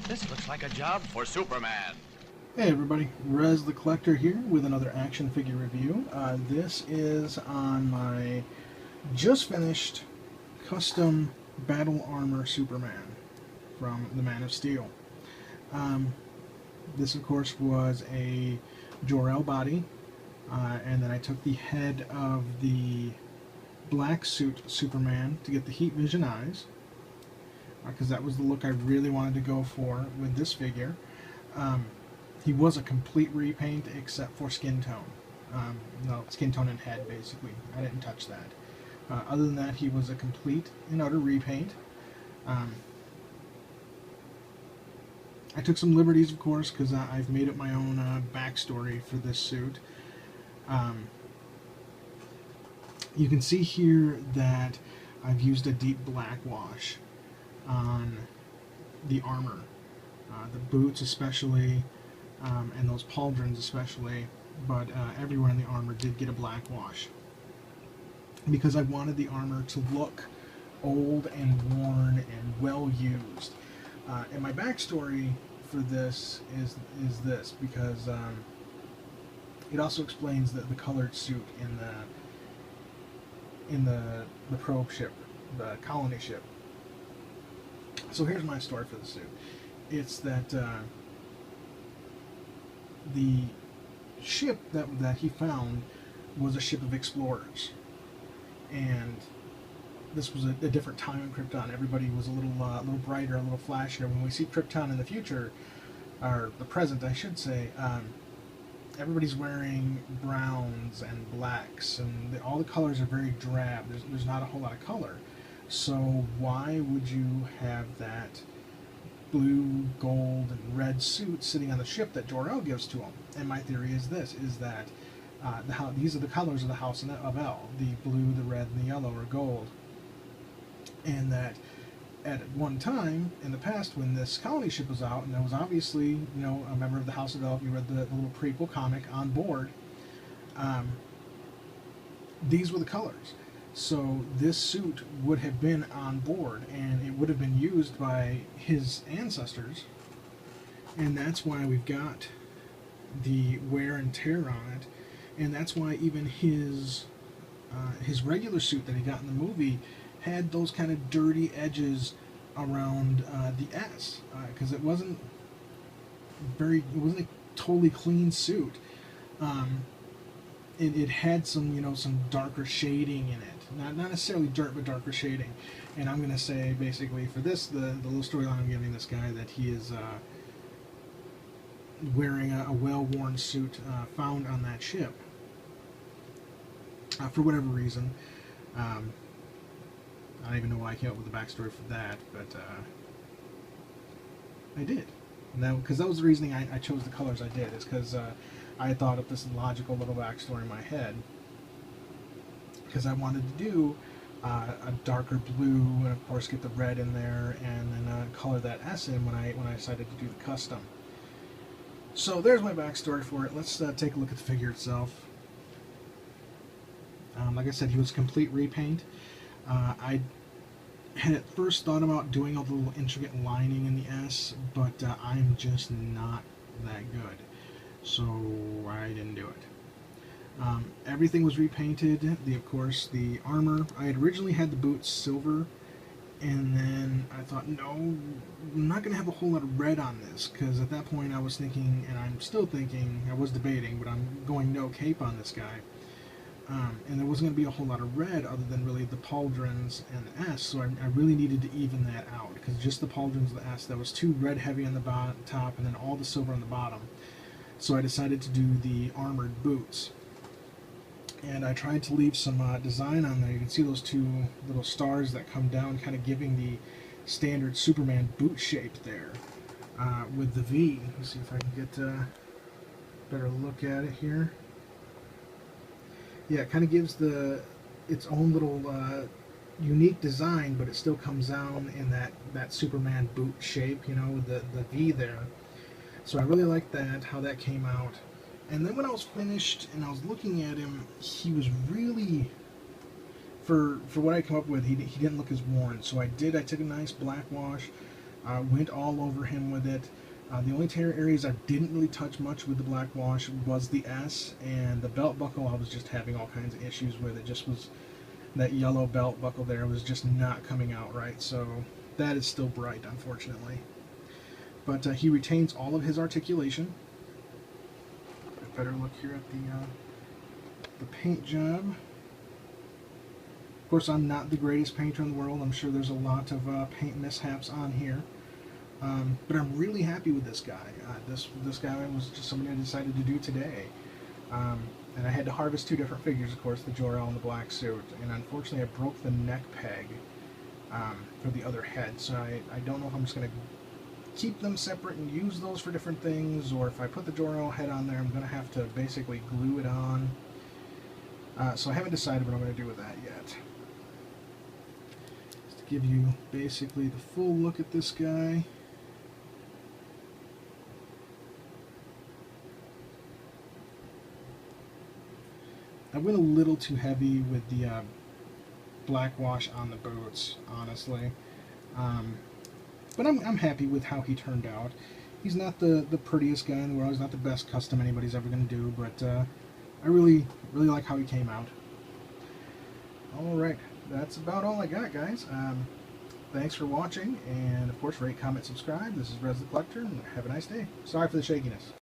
This looks like a job for Superman. Hey everybody, Rez the Collector here with another action figure review. This is on my just finished custom battle armor Superman from the Man of Steel. Um, this of course was a Jor-el body, and then I took the head of the black suit Superman to get the heat vision eyes, because that was the look I really wanted to go for with this figure. He was a complete repaint except for skin tone. No, skin tone and head, basically. I didn't touch that. Other than that, he was a complete and utter repaint. I took some liberties, of course, because I've made up my own backstory for this suit. You can see here that I've used a deep black wash on the armor. The boots especially, and those pauldrons especially, but everywhere in the armor did get a black wash, because I wanted the armor to look old and worn and well used. And my backstory for this is this, because it also explains the colored suit in the probe ship, the colony ship. So here's my story for the suit. It's that the ship that he found was a ship of explorers, and this was a different time in Krypton. Everybody was a little brighter, a little flashier. When we see Krypton in the future, or the present, I should say, everybody's wearing browns and blacks, and all the colors are very drab. There's not a whole lot of color. So why would you have that blue, gold, and red suit sitting on the ship that Jor-el gives to him? And my theory is this: is that these are the colors of the House of El: the blue, the red, and the yellow, or gold. And that at one time in the past, when this colony ship was out, and there was obviously, a member of the House of El, if you read the little prequel comic, on board, these were the colors. So this suit would have been on board, and it would have been used by his ancestors, and that's why we've got the wear and tear on it, and that's why even his regular suit that he got in the movie had those kind of dirty edges around the S, because it wasn't a totally clean suit. It had some darker shading in it. Not necessarily dirt, but darker shading. And I'm going to say, basically, for this, the little storyline I'm giving this guy, that he is wearing a well-worn suit found on that ship. For whatever reason. I don't even know why I came up with the backstory for that, but I did. Because that was the reasoning I chose the colors I did, is because I thought of this logical little backstory in my head, because I wanted to do a darker blue, and of course get the red in there, and then color that S in when I decided to do the custom. So there's my backstory for it. Let's take a look at the figure itself. Like I said, he was a complete repaint. I had at first thought about doing a little intricate lining in the S, but I'm just not that good, so I didn't do it. Everything was repainted. Of course, the armor, I had originally had the boots silver, and then I thought, no, I'm not going to have a whole lot of red on this, because at that point I was thinking, and I'm still thinking, I was debating, but I'm going no cape on this guy. And there wasn't going to be a whole lot of red other than really the pauldrons and the S, so I really needed to even that out, because just the pauldrons and the S, that was too red heavy on the top, and then all the silver on the bottom. So I decided to do the armored boots. And I tried to leave some design on there. You can see those two little stars that come down, kind of giving the standard Superman boot shape there, with the V. Let's see if I can get a better look at it here. Yeah, it kind of gives its own little unique design, but it still comes down in that Superman boot shape, with the V there. So I really liked that, how that came out. And then when I was finished and I was looking at him, he was really, for what I come up with, he didn't look as worn. So I took a nice black wash Went all over him with it. The only tear areas I didn't really touch much with the black wash was the S, and the belt buckle I was just having all kinds of issues with. It just was, that yellow belt buckle there was just not coming out right, so that is still bright, unfortunately. But he retains all of his articulation. A better look here at the paint job. Of course, I'm not the greatest painter in the world. I'm sure there's a lot of paint mishaps on here. But I'm really happy with this guy. This guy was just somebody I decided to do today. And I had to harvest two different figures, of course, the Jor-el and the black suit. And unfortunately, I broke the neck peg for the other head. So I don't know if I'm just going to keep them separate and use those for different things, or if I put the Jor-el head on there, I'm going to have to basically glue it on. So I haven't decided what I'm going to do with that yet. Just to give you basically the full look at this guy. I went a little too heavy with the black wash on the boots, honestly. But I'm happy with how he turned out. He's not the prettiest guy in the world. He's not the best custom anybody's ever going to do, but I really like how he came out. Alright, that's about all I got, guys. Thanks for watching, and of course, rate, comment, subscribe. This is Rez the Collector, and have a nice day. Sorry for the shakiness.